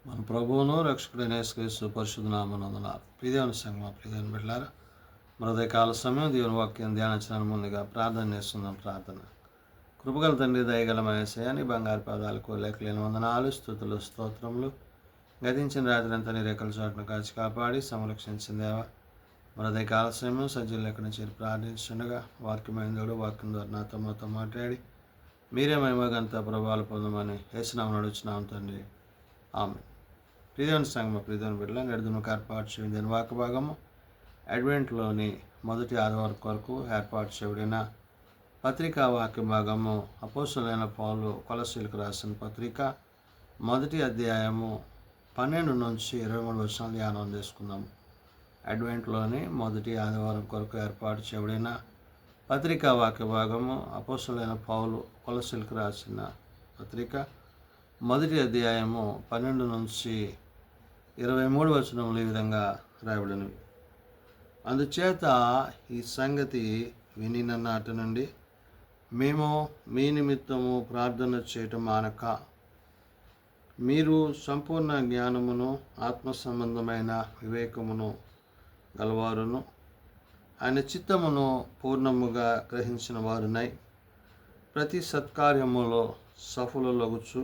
మన ప్రభువును రక్షకుడైన యేసుక్రీస్తు పరిశుద్ధ నామమున ప్రియదేవుని సంగమా ప్రియదేవుని బిడ్డలారా ఉదయకాల సమయం దేవుని వాక్యం ధ్యానించడానికి ముందుగా ప్రార్థన చేస్తున్నాం. ప్రార్థన. కృపగల తండ్రి, దయగల యేసయ్య, నీ బంగారు పాదాలకు లేఖలేని వందనాలు, స్తుతులు, స్తోత్రములు. గతించిన రాత్రి అంతా నీ రేఖల చాటును కాచి కాపాడి సంరక్షించిందేవా ఉదయకాల సమయం సజ్జలు లెక్కన చేరి ప్రార్థించుండగా వాక్యమైన దేవుడు వాక్యం ద్వారా నాతో మాట్లాడి మీరే మహిమగంత ప్రభావాలు పొందమని యేసునామమున అడుగుచున్నాం తండ్రి. ఆమె. ప్రియదేవుని సంగమ ప్రియదేవుని బిడ్డల నెడుదును ఏర్పాటు చేయడం వాక్య భాగము అడ్వెంట్లోని మొదటి ఆదివారం కొరకు ఏర్పాటు చేయబడిన పత్రికా వాక్య భాగము అపోస్తలుడైన పౌలు కొలస్సీలకు రాసిన పత్రిక మొదటి అధ్యాయము 12 నుంచి 23 వచనాలు ధ్యానం చేసుకుందాము. అడ్వెంట్లోని మొదటి ఆదివారం కొరకు ఏర్పాటు చేయబడిన పత్రికా వాక్య భాగము అపోస్తలుడైన పౌలు కొలస్సీలకు రాసిన పత్రిక మొదటి అధ్యాయము 12 నుంచి 23 వచనములు ఈ విధంగా రాయబడినవి. అందుచేత ఈ సంగతి వినిన నాటి నుండి మేము మీ నిమిత్తము ప్రార్థన చేయటం మానక, మీరు సంపూర్ణ జ్ఞానమును ఆత్మ సంబంధమైన వివేకమును గలవారును ఆయన చిత్తమును పూర్ణముగా గ్రహించిన వారునై ప్రతి సత్కార్యములో సఫలులగుచు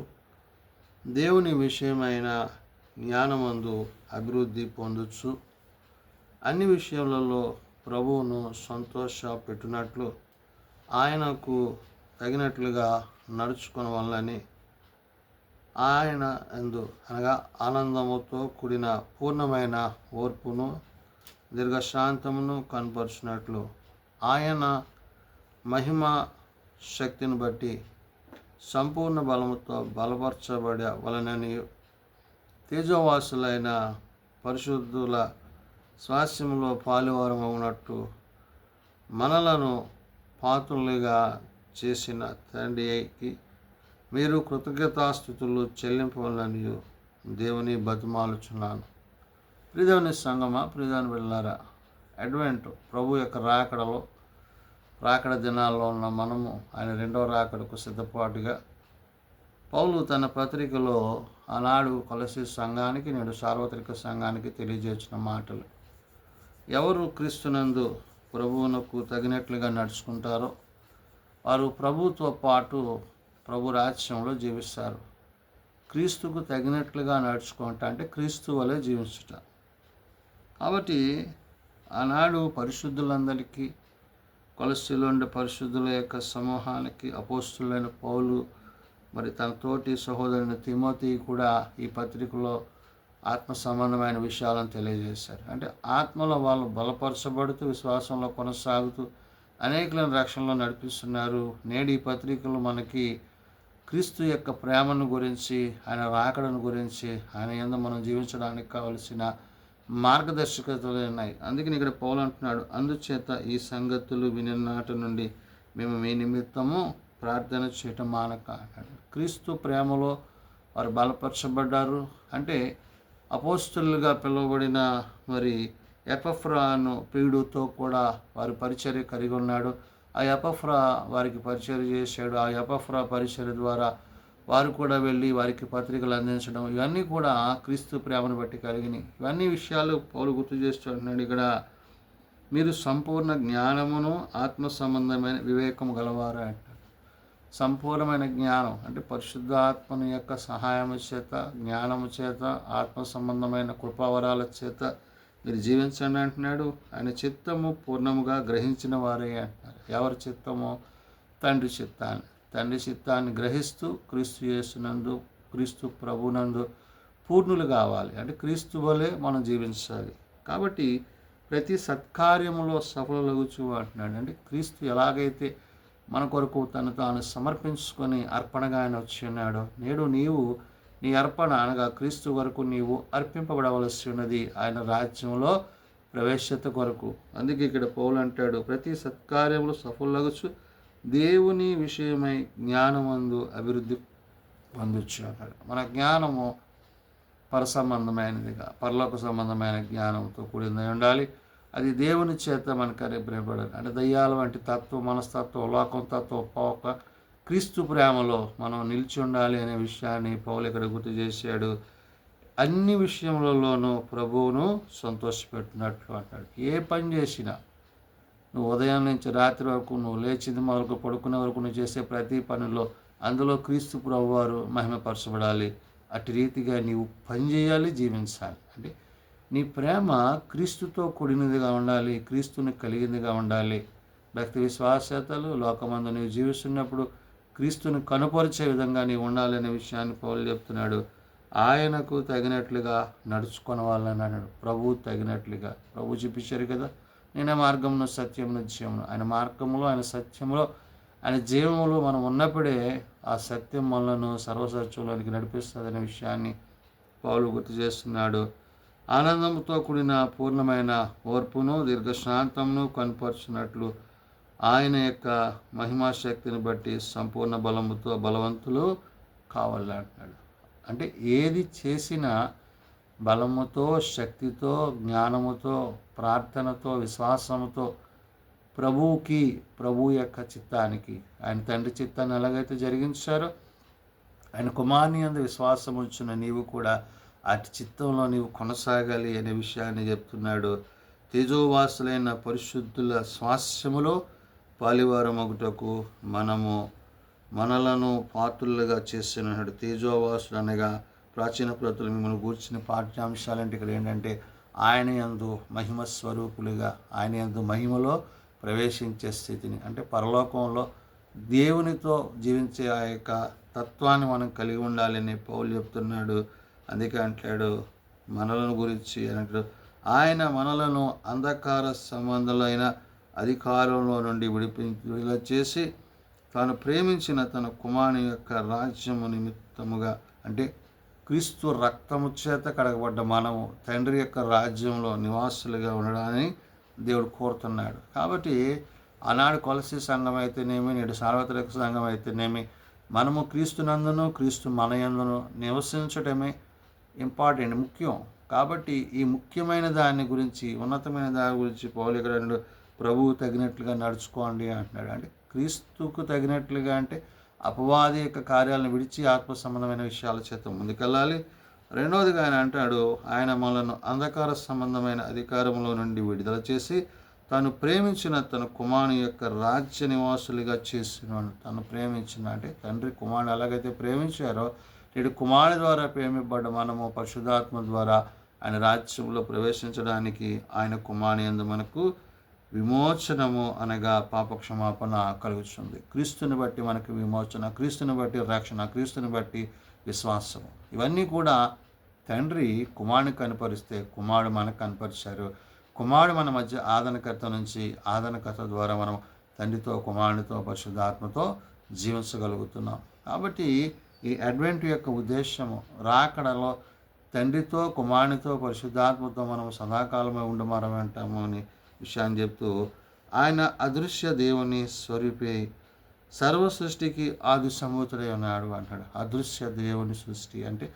దేవుని విషయమైన జ్ఞానమందు అభివృద్ధి పొందొచ్చు అన్ని విషయాలలో ప్రభువును సంతోష పెట్టునట్లు ఆయనకు తగినట్లుగా నడుచుకొనవలనని ఆయన యందు అనగా ఆనందముతో కూడిన పూర్ణమైన ఓర్పును దీర్ఘశాంతమును కనపరుచినట్లు ఆయన మహిమ శక్తిని బట్టి సంపూర్ణ బలముతో బలపరచబడవలనని తేజోవాసులైన పరిశుద్ధుల స్వాస్యములో పాలువారమవునట్టు మనలను పాత్రులుగా చేసిన తండ్రికి మీరు కృతజ్ఞతాస్థుతులు చెల్లింపవలనని దేవుని బతిమాలుచున్నాను. ప్రియదేవుని సంగమా ప్రియదేవుని బిడ్డలారా, అడ్వెంట్ ప్రభు యొక్క రాకడ దినాల్లో ఉన్న మనము ఆయన రెండవ రాకడకు సిద్ధపాటుగా పౌలు తన పత్రికలో ఆనాడు కొలస్సీ సంఘానికి నేడు సార్వత్రిక సంఘానికి తెలియజేసిన మాటలు. ఎవరు క్రీస్తునందు ప్రభువునకు తగినట్లుగా నడుచుకుంటారో వారు ప్రభుతో పాటు ప్రభు రాజ్యంలో జీవిస్తారు. క్రీస్తుకు తగినట్లుగా నడుచుకుంటా అంటే క్రీస్తు వలె జీవించుట. కాబట్టి ఆనాడు పరిశుద్ధులందరికీ, కొలస్సీలో ఉండే పరిశుద్ధుల యొక్క సమూహానికి అపోస్తలుడైన పౌలు మరి తన తోటి సహోదరుని తిమోతి కూడా ఈ పత్రికలో ఆత్మ సంబంధమైన విషయాలను తెలియజేశారు. అంటే ఆత్మలో వాళ్ళు బలపరచబడుతూ విశ్వాసంలో కొనసాగుతూ అనేకులను రక్షణలో నడిపిస్తున్నారు. నేడు ఈ పత్రికలు మనకి క్రీస్తు యొక్క ప్రేమను గురించి, ఆయన రాకడను గురించి, ఆయన యందు మనం జీవించడానికి కావలసిన మార్గదర్శకతలు ఉన్నాయి. అందుకని ఇక్కడ పౌలు అంటున్నాడు, అందుచేత ఈ సంగతులు వినినాటి నుండి మేము మీ నిమిత్తము ప్రార్థన చేయటం మానక అన్నాడు. క్రీస్తు ప్రేమలో వారు బలపరచబడ్డారు. అంటే అపోస్తలులుగా పిలువబడిన మరి ఎపఫ్రాను ప్రియుడితో కూడా వారి పరిచర్య కలిగి ఉన్నాడు. ఆ ఎపఫ్రా వారికి పరిచర్య చేశాడు. ఆ ఎపఫ్రా పరిచర్య ద్వారా వారు కూడా వెళ్ళి వారికి పత్రికలు అందించడం, ఇవన్నీ కూడా క్రీస్తు ప్రేమను బట్టి కలిగినాయి. ఇవన్నీ విషయాలు పౌలు గుర్తు చేస్తున్నాడు. ఇక్కడ మీరు సంపూర్ణ జ్ఞానమును ఆత్మ సంబంధమైన వివేకము గలవారు అంటారు. సంపూర్ణమైన జ్ఞానం అంటే పరిశుద్ధ ఆత్మని యొక్క సహాయము చేత, జ్ఞానము చేత, ఆత్మ సంబంధమైన కృపావరాల చేత మీరు జీవించండి అంటున్నాడు. ఆయన చిత్తము పూర్ణముగా గ్రహించిన వారే అంటున్నారు. ఎవరి చిత్తమో తండ్రి చిత్తాన్ని గ్రహిస్తూ క్రీస్తు యేసునందు, క్రీస్తు ప్రభునందు పూర్ణులు కావాలి. అంటే క్రీస్తు వలె మనం జీవించాలి. కాబట్టి ప్రతి సత్కార్యములో సఫలులగుచు అంటున్నాడు. అంటే క్రీస్తు ఎలాగైతే మన కొరకు తను తాను సమర్పించుకొని అర్పణగా ఆయన వచ్చి ఉన్నాడో, నేడు నీవు నీ అర్పణ అనగా క్రీస్తు వరకు నీవు అర్పింపబడవలసి ఉన్నది ఆయన రాజ్యంలో ప్రవేశత కొరకు. అందుకే ఇక్కడ పౌలు అంటాడు, ప్రతి సత్కార్యములు సఫలులగుచు దేవుని విషయమై జ్ఞానమందు అభివృద్ధి పొందొచ్చు అన్నాడు. మన జ్ఞానము పరసంబంధమైనదిగా, పరలోక సంబంధమైన జ్ఞానంతో కూడింది ఉండాలి. అది దేవుని చేత మనకు అనుగ్రహింపబడాలి. అంటే దయ్యాల వంటి తత్వం, మనస్తత్వం, లోకం తత్వం పోక క్రీస్తు ప్రేమలో మనం నిలిచి ఉండాలి అనే విషయాన్ని పౌలు ఇక్కడ గుర్తు చేశాడు. అన్ని విషయములలోనూ ప్రభువును సంతోషపెట్టినట్లు అంటాడు. ఏ పని చేసినా నువ్వు ఉదయం నుంచి రాత్రి వరకు, నువ్వు లేచింది మొదలుకు పడుకునే వరకు నువ్వు చేసే ప్రతి పనిలో అందులో క్రీస్తు ప్రభువారు మహిమపరచబడాలి. అటు రీతిగా నీవు పని చేయాలి, జీవించాలి. అంటే నీ ప్రేమ క్రీస్తుతో కూడినదిగా ఉండాలి, క్రీస్తుని కలిగిందిగా ఉండాలి. భక్తి విశ్వాసతలు లోకమందు నీవు జీవిస్తున్నప్పుడు క్రీస్తుని కనుపరిచే విధంగా నీవు ఉండాలనే విషయాన్ని పౌలు చెప్తున్నాడు. ఆయనకు తగినట్లుగా నడుచుకునే వాళ్ళని అన్నాడు. ప్రభువు తగినట్లుగా. ప్రభు చూపించారు కదా, నేనే మార్గమును సత్యమును జీవమును. ఆయన మార్గంలో, ఆయన సత్యంలో, ఆయన జీవములో మనం ఉన్నప్పుడే ఆ సత్యం మనలను సర్వసత్యంలోనికి నడిపిస్తుందనే విషయాన్ని పౌలు గుర్తు చేస్తున్నాడు. ఆనందంతో కూడిన పూర్ణమైన ఓర్పును, దీర్ఘశాంతమును కనపరుచున్నట్లు ఆయన యొక్క మహిమాశక్తిని బట్టి సంపూర్ణ బలముతో బలవంతులు కావాలంటున్నాడు. అంటే ఏది చేసినా బలముతో, శక్తితో, జ్ఞానముతో, ప్రార్థనతో, విశ్వాసముతో ప్రభువుకి, ప్రభు యొక్క చిత్తానికి, ఆయన తండ్రి చిత్తాన్ని ఎలాగైతే జరిగించారో ఆయన కుమారుని యందు విశ్వాసం ఉంచిన నీవు కూడా అటు చిత్తంలో నీవు కొనసాగాలి అనే విషయాన్ని చెప్తున్నాడు. తేజోవాసులైన పరిశుద్ధుల స్వాస్యములో పాలివారమగుటకు మనలను పాత్రులుగా చేస్తున్నాడు. తేజోవాసులు అనగా ప్రాచీన ప్రతులు మిమ్మల్ని కూర్చుని పాఠ్యాంశాలంటే ఇక్కడ ఏంటంటే ఆయన యందు మహిమ స్వరూపులుగా, ఆయన యందు మహిమలో ప్రవేశించే స్థితిని, అంటే పరలోకంలో దేవునితో జీవించే ఆ యొక్క తత్వాన్ని మనం కలిగి ఉండాలని పౌలు చెప్తున్నాడు. అందుకే అంటాడు మనలను గురించి అంటాడు, ఆయన మనలను అంధకార సంబంధులైన అధికారంలో నుండి విడుదల చేసి తాను ప్రేమించిన తన కుమారుని యొక్క రాజ్యము నిమిత్తముగా, అంటే క్రీస్తు రక్తము చేత కడగబడ్డ మనము తండ్రి యొక్క రాజ్యంలో నివాసులుగా ఉండడాన్ని దేవుడు కోరుతున్నాడు. కాబట్టి ఆనాడు కొలసి సంఘం అయితేనేమి, నేడు సార్వత్రిక సంఘం అయితేనేమి, మనము క్రీస్తునందును, క్రీస్తు మన యందును నివసించడమే ఇంపార్టెంట్, ముఖ్యం. కాబట్టి ఈ ముఖ్యమైన దాని గురించి, ఉన్నతమైన దాని గురించి పౌలు ఇక్కడ ప్రభువు తగినట్లుగా నడుచుకోండి అంటున్నాడు. అంటే క్రీస్తుకు తగినట్లుగా అంటే అపవాది యొక్క కార్యాలను విడిచి ఆత్మ సంబంధమైన విషయాల చేత ముందుకెళ్ళాలి. రెండవదిగా ఆయన అంటాడు, ఆయన మనలను అంధకార సంబంధమైన అధికారంలో నుండి విడుదల చేసి తాను ప్రేమించిన తన కుమారుని యొక్క రాజ్య నివాసులుగా చేసినాడు. తను ప్రేమించిన అంటే తండ్రి కుమారుని ఎలాగైతే ప్రేమించారో నేడు కుమారుని ద్వారా ప్రేమింపబడ్డ మనము పరిశుద్ధాత్మ ద్వారా ఆయన రాజ్యంలో ప్రవేశించడానికి ఆయన కుమారుని యందు మనకు విమోచనము అనగా పాపక్షమాపణ కలుగుతుంది. క్రీస్తుని బట్టి మనకు విమోచన, క్రీస్తుని బట్టి రక్షణ, క్రీస్తుని బట్టి విశ్వాసము. ఇవన్నీ కూడా తండ్రి కుమారుని కనపరిస్తే కుమారుడు మనకు కనపరిచారు. కుమారుడు మన మధ్య ఆదరణకర్త నుంచి ఆదరణకర్త ద్వారా మనం తండ్రితో, కుమారునితో, పరిశుద్ధాత్మతో జీవించగలుగుతున్నాం. కాబట్టి ఈ అడ్వెంట్ యొక్క ఉద్దేశము రాకడలో తండ్రితో, కుమారునితో, పరిశుద్ధాత్మతో మనం సదాకాలమే ఉండమరంటాము అని విషయాన్ని చెప్తూ ఆయన అదృశ్య దేవుని స్వరూపే సర్వ సృష్టికి ఆది సంభూతుడై ఉన్నాడు అంటాడు. అదృశ్య దేవుని సృష్టి అంటే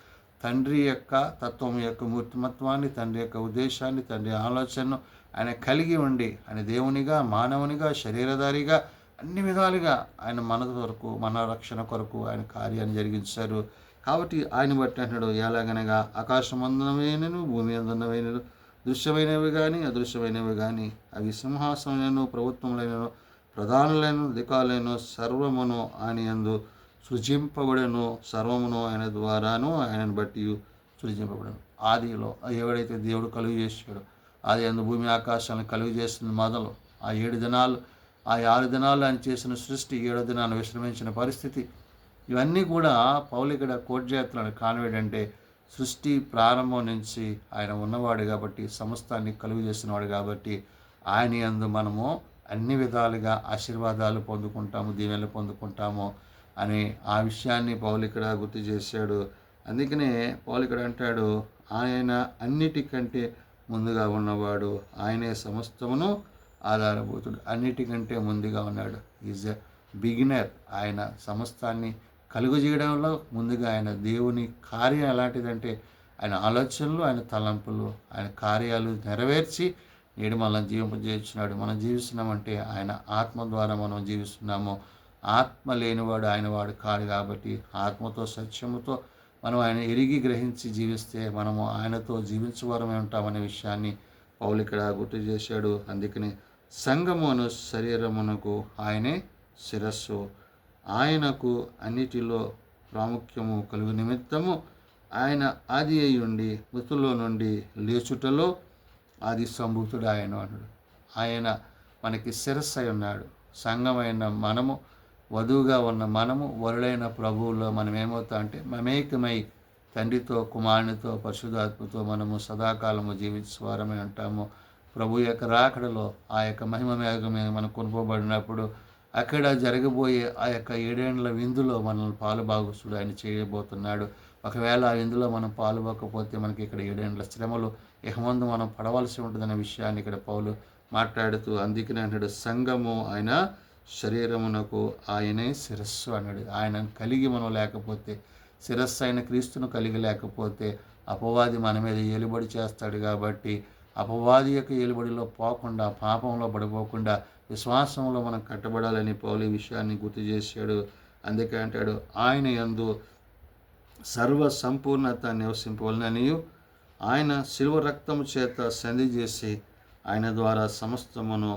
తండ్రి యొక్క తత్వం యొక్క మూర్తిమత్వాన్ని, తండ్రి యొక్క ఉద్దేశాన్ని, తండ్రి ఆలోచనను ఆయన కలిగి ఉండి ఆయన దేవునిగా, మానవునిగా, శరీరధారిగా అన్ని విధాలుగా ఆయన మన కొరకు, మన రక్షణ కొరకు ఆయన కార్యాన్ని జరిగించారు. కాబట్టి ఆయన బట్టి అంటాడు, ఎలాగనగా ఆకాశమందునమైనను భూమి అందున్నమైనను దృశ్యమైనవి కానీ అదృశ్యమైనవి కానీ అవి సింహాసనలను, ప్రభుత్వములైనను, ప్రధానులైన, అధికారులైన సర్వమును ఆయన యందు సృజింపబడను. సర్వమును ఆయన ద్వారాను ఆయనను బట్టి సృజింపబడను. ఆదిలో ఎవడైతే దేవుడు కలుగు చేశాడో, ఆది యందు భూమి ఆకాశాలను కలుగు చేస్తుంది మొదలు ఆ 7 దినాలు, ఆ 6 దినాలు ఆయన చేసిన సృష్టి, 7వ దినాన్ని విశ్రమించిన పరిస్థితి, ఇవన్నీ కూడా పౌలు ఇక్కడ కోట్ చేస్తున్నాడు. కాన్వేడంటే సృష్టి ప్రారంభం నుంచి ఆయన ఉన్నవాడు కాబట్టి, సమస్తాన్ని కలుగు చేసినవాడు కాబట్టి ఆయన యందు మనము అన్ని విధాలుగా ఆశీర్వాదాలు పొందుకుంటాము, దీవెనలు పొందుకుంటాము అనే ఆ విషయాన్ని పౌలు ఇక్కడ గుర్తు చేశాడు. అందుకనే పౌలు ఇక్కడ అంటాడు, ఆయన అన్నిటికంటే ముందుగా ఉన్నవాడు, ఆయనే సమస్తమును ఆధారభూతుడు. అన్నిటికంటే ముందుగా ఉన్నాడు. Is a beginner. ఆయన సమస్తాన్ని కలుగు చేయడంలో ముందుగా ఆయన దేవుని కార్యం ఎలాంటిదంటే ఆయన ఆలోచనలు, ఆయన తలంపులు, ఆయన కార్యాలు నెరవేర్చి నేడు మనల్ని జీవింపజేస్తున్నాడు. మనం జీవిస్తున్నామంటే ఆయన ఆత్మ ద్వారా మనం జీవిస్తున్నాము. ఆత్మ లేనివాడు ఆయన వాడు కాడు కాబట్టి ఆత్మతో, సత్యముతో మనం ఆయన ఎరిగి గ్రహించి జీవిస్తే మనము ఆయనతో జీవించువారమే ఉంటామనే విషయాన్ని పౌలు ఇక్కడ గుర్తు చేశాడు. అందుకని సంఘమును శరీరమునకు ఆయనే శిరస్సు. ఆయనకు అన్నిటిలో ప్రాముఖ్యము కలుగు నిమిత్తము ఆయన ఆది అయి ఉండి మృతుల్లో నుండి లేచుటలో ఆది సంభూతుడు ఆయన అన్నాడు. ఆయన మనకి శిరస్సు అయి ఉన్నాడు. సంఘమైన మనము, వధువుగా ఉన్న మనము, వరుడైన ప్రభువులో మనం ఏమవుతాం అంటే మమేకమై తండ్రితో, కుమారునితో, పరిశుద్ధాత్మతో మనము సదాకాలము జీవించేవారమే ఉంటాము. ప్రభు యొక్క రాకడలో ఆ యొక్క మహిమ మేఘం మీద మనం కొనుకోబడినప్పుడు అక్కడ జరగబోయే ఆ యొక్క 7 ఏండ్ల విందులో మనల్ని పాలుభాగస్తుడు ఆయన చేయబోతున్నాడు. ఒకవేళ ఆ విందులో మనం పాలుపోకపోతే మనకి ఇక్కడ 7 ఏండ్ల శ్రమలు ఇహమందు మనం పడవలసి ఉంటుందనే విషయాన్ని ఇక్కడ పౌలు మాట్లాడుతూ అందుకనే అంటాడు, సంఘము ఆయన శరీరమునకు ఆయనే శిరస్సు అన్నాడు. ఆయన కలిగి మనం లేకపోతే, శిరస్సు అయిన క్రీస్తును కలిగి లేకపోతే అపవాది మన మీద ఏలుబడి చేస్తాడు. కాబట్టి అపవాది యొక్క ఏలుబడిలో పోకుండా, పాపంలో పడిపోకుండా విశ్వాసంలో మనం కట్టబడాలని పౌలు ఈ విషయాన్ని గుర్తు చేశాడు. అందుకే అంటాడు, ఆయన యందు సర్వ సంపూర్ణత నివసింపవలననియు ఆయన శిలువ రక్తము చేత సంధి చేసి ఆయన ద్వారా సమస్తమును,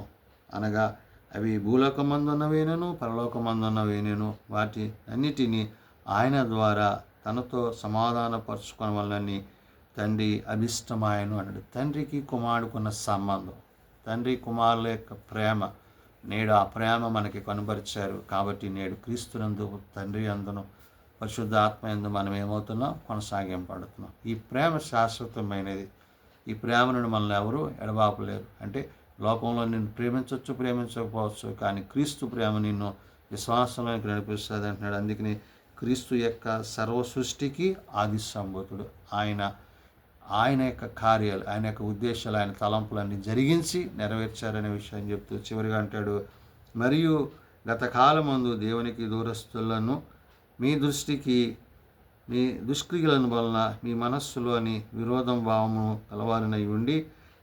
అనగా అవి భూలోకమందున్నవేనను పరలోకమందున్నవేనను వాటి అన్నిటినీ ఆయన ద్వారా తనతో సమాధానపరచుకోవాలని తండ్రి అభిష్టమాయను అన్నాడు. తండ్రికి కుమారుడుకున్న సంబంధం, తండ్రి కుమారుల యొక్క ప్రేమ, నేడు ఆ ప్రేమ మనకి కనబరిచారు. కాబట్టి నేడు క్రీస్తునందు, తండ్రి అందును, పరిశుద్ధ ఆత్మ యందు మనం ఏమవుతున్నాం, కొనసాగింపడుతున్నాం. ఈ ప్రేమ శాశ్వతమైనది. ఈ ప్రేమను మనల్ని ఎవరు ఎడబాపలేరు. అంటే లోకంలో నిన్ను ప్రేమించవచ్చు, ప్రేమించకపోవచ్చు, కానీ క్రీస్తు ప్రేమ నిన్ను విశ్వాసంలోకి నడిపిస్తుంది అంటున్నాడు. అందుకని క్రీస్తు యొక్క సర్వ సృష్టికి ఆది సంభూతుడు. ఆయన యొక్క కార్యాలు, ఆయన యొక్క ఉద్దేశాలు, ఆయన తలంపులన్నీ జరిగించి నెరవేర్చారనే విషయం చెప్తూ చివరిగా అంటాడు, మరియు గత కాలమందు దేవునికి దూరస్తులను మీ దుష్క్రియలను వలన మీ మనస్సులోని విరోధం భావము కలవారినై ఉండి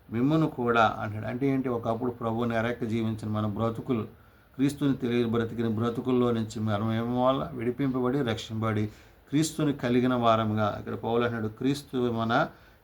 మిమ్మను కూడా అంటాడు. అంటే ఏంటి, ఒకప్పుడు ప్రభువుని ఎరక్క జీవించిన మన బ్రతుకులు, క్రీస్తుని తెలియ బ్రతికిన బ్రతుకుల్లో నుంచి మనం ఏమో వల్ల విడిపింపబడి రక్షింపబడి క్రీస్తుని కలిగిన వారంగా, ఇక్కడ పౌలు అంటాడు క్రీస్తు మన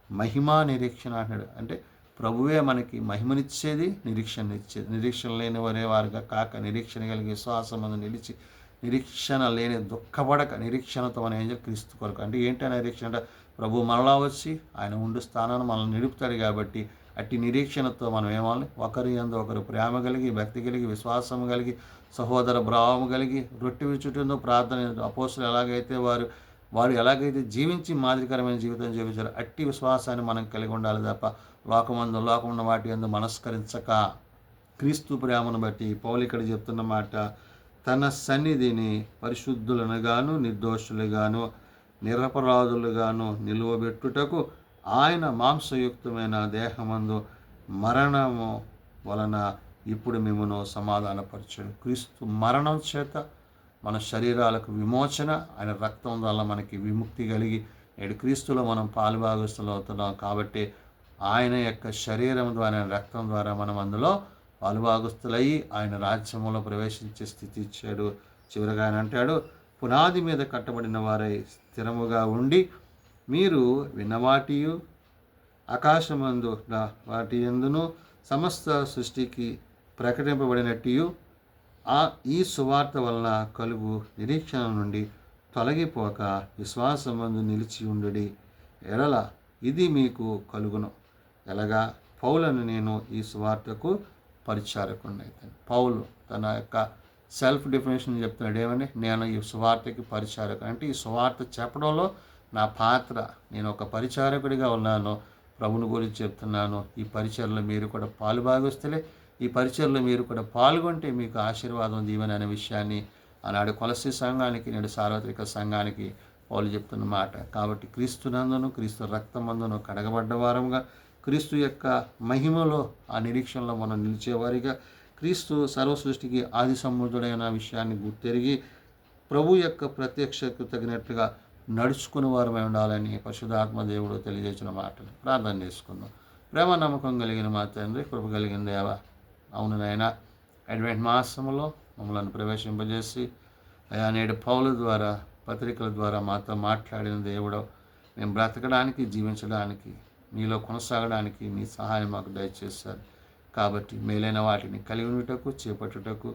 మహిమా నిరీక్షణ అంటాడు. అంటే ప్రభువే మనకి మహిమనిచ్చేది, నిరీక్షణ ఇచ్చేది. నిరీక్షణ లేని వారిగా కాక నిరీక్షణ కలిగి విశ్వాసం నిలిచి, నిరీక్షణ లేని దుఃఖపడక నిరీక్షణతో మనం ఏం చేయాలి, క్రీస్తు కొరకు. అంటే ఏంటి నిరీక్షణ అంటే ప్రభు మరలా వచ్చి ఆయన ఉండు స్థానాన్ని మనల్ని నిలుపుతాడు. కాబట్టి అట్టి నిరీక్షణతో మనం ఏమాలి, ఒకరి యందు ఒకరు ప్రేమ కలిగి, భక్తి కలిగి, విశ్వాసం కలిగి, సహోదర భావం కలిగి, రొట్టె విచ్చుటందు ప్రార్థన, అపోస్తులు ఎలాగైతే వారు ఎలాగైతే జీవించి మాదిరికరమైన జీవితం జీవించారు అట్టి విశ్వాసాన్ని మనం కలిగి ఉండాలి తప్ప లోకమున్న వాటి యందు మనస్కరించక క్రీస్తు ప్రేమను బట్టి పౌలు ఇక్కడ చెప్తున్న మాట, తన సన్నిధిని పరిశుద్ధులనుగాను నిర్దోషులుగాను నిరపరాధులుగాను నిలువబెట్టుటకు ఆయన మాంసయుక్తమైన దేహమందు మరణము వలన ఇప్పుడు మిమ్మను సమాధానపరచాడు. క్రీస్తు మరణం చేత మన శరీరాలకు విమోచన, ఆయన రక్తం వల్ల మనకి విముక్తి కలిగి నేడు క్రీస్తులో మనం పాలుభాగస్తులు అవుతున్నాం. కాబట్టి ఆయన యొక్క శరీరం ద్వారా, ఆయన రక్తం ద్వారా మనం అందులో పాలుభాగస్తులయ్యి ఆయన రాజ్యంలో ప్రవేశించే స్థితి ఇచ్చాడు. చివరిగా ఆయన అంటాడు, పునాది మీద కట్టబడిన వారై స్థిరముగా ఉండి మీరు విన్నవాటియు ఆకాశమందు వాటి యందును సమస్త సృష్టికి ప్రకటింపబడినట్టు ఈ సువార్త వలన కలుగు నిరీక్షణ నుండి తొలగిపోక విశ్వాసమందు నిలిచి ఉండుడి ఎడల ఇది మీకు కలుగును. ఎలాగా పౌలను నేను ఈ సువార్తకు పరిచారకుడిని అవుతాను. పౌలు తన యొక్క సెల్ఫ్ డెఫినేషన్ చెప్తున్నాడు. ఏమని, నేను ఈ సువార్తకి పరిచారకుడు. అంటే ఈ సువార్త చెప్పడంలో నా పాత్ర, నేను ఒక పరిచారకుడిగా ఉన్నాను, ప్రభుని గురించి చెప్తున్నాను. ఈ పరిచర్లో మీరు కూడా పాలుభాగస్తులే. ఈ పరిచర్లో మీరు కూడా పాల్గొంటే మీకు ఆశీర్వాదం, దీవెన అనే విషయాన్ని ఆనాడు కొలసి సంఘానికి, నేడు సార్వత్రిక సంఘానికి పౌలు చెప్తున్న మాట. కాబట్టి క్రీస్తునందును, క్రీస్తు రక్తమందును కడగబడ్డ వారంగా, క్రీస్తు యొక్క మహిమలో ఆ నిరీక్షణలో మనం నిలిచేవారిగా, క్రీస్తు సర్వ సృష్టికి ఆది సంబుధుడైన విషయాన్ని గుర్తెరిగి ప్రభు యొక్క ప్రత్యక్షకు తగినట్లుగా నడుచుకుని వారమై ఉండాలని పరిశుద్ధాత్మ దేవుడు తెలియజేసిన మాటలు ప్రార్థన చేసుకుందాం. ప్రేమ నమ్మకం కలిగిన మా తండ్రి, కృప కలిగిన దేవ, అవును నాయన, అడ్వెంట్ మాసంలో మమ్మల్ని ప్రవేశింపజేసి అయా నేడు పౌలు ద్వారా పత్రికల ద్వారా మాతో మాట్లాడిన దేవుడు, మేము బ్రతకడానికి, జీవించడానికి, నీలో కొనసాగడానికి నీ సహాయం మాకు దయచేశారు. కాబట్టి మేలైన వాటిని కలిగి ఉండుటకు, చేపట్టుటకు,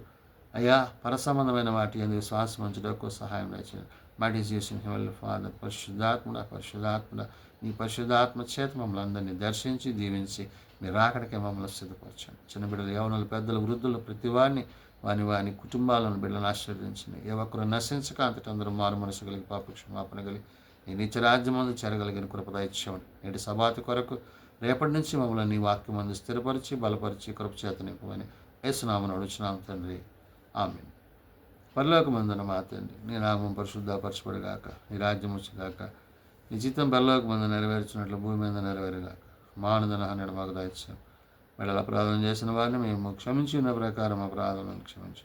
అయా పరసంబంధమైన వాటి యందు విశ్వాసం ఉంచుటకు సహాయం దయచేయండి. మై డిజీస్ ఇన్ హెవెన్లీ ఫాదర్, పరిశుద్ధాత్ముడ నీ పరిశుద్ధాత్మ చేత మమ్మల్ని అందరినీ దర్శించి దీవించి మీరు రాకడికే మమ్మల్ని సిద్ధపరచండి. చిన్న బిడ్డలు, యవనులు, పెద్దలు, వృద్ధులు, ప్రతి వారిని వాని కుటుంబాలను బిడ్డలను ఆశీర్వదించండి. ఏ ఒక్కరు నశించక అంతటి అందరూ మారు మనసు కలిగి పాపక్షమాపణ కలిగి నీ నిత్య రాజ్యమందు చేరగలిగిన కృప దయచేయండి. నేటి సభాతి కొరకు రేపటి నుంచి మమ్మల్ని నీ వాక్యం మందు స్థిరపరిచి బలపరిచి కృప చేత నింపమని యేసునామమున అడుగుచున్నాము తండ్రి, ఆమేన్. పరలోకమందున మా తండ్రి, నీ నామం పరిశుద్ధపరచబడుగాక, నీ రాజ్యం వచ్చుగాక, నీ చిత్తం పరలోకమందు నెరవేర్చినట్లు భూమి మీద నెరవేరుగాక. మానదనహనడు మాకు దయచేయం. వీళ్ళ అపరాధం చేసిన వారిని మేము క్షమించి ఉన్న ప్రకారం అపరాధములను క్షమించు.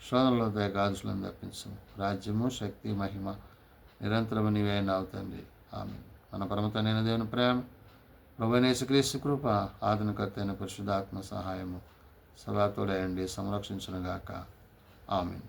శోధనలో దయగాదులను తప్పించము. రాజ్యము, శక్తి, మహిమ నిరంతరము నీవే అయినావు తండ్రి, ఆమేన్. మన పరమతండ్రి దేవుని ప్రేమ, ప్రభువైన యేసుక్రీస్తు కృప, ఆదరణకర్త అయిన పరిశుద్ధాత్మ సహాయము సదాతోడయండి సంరక్షించునుగాక, ఆమేన్.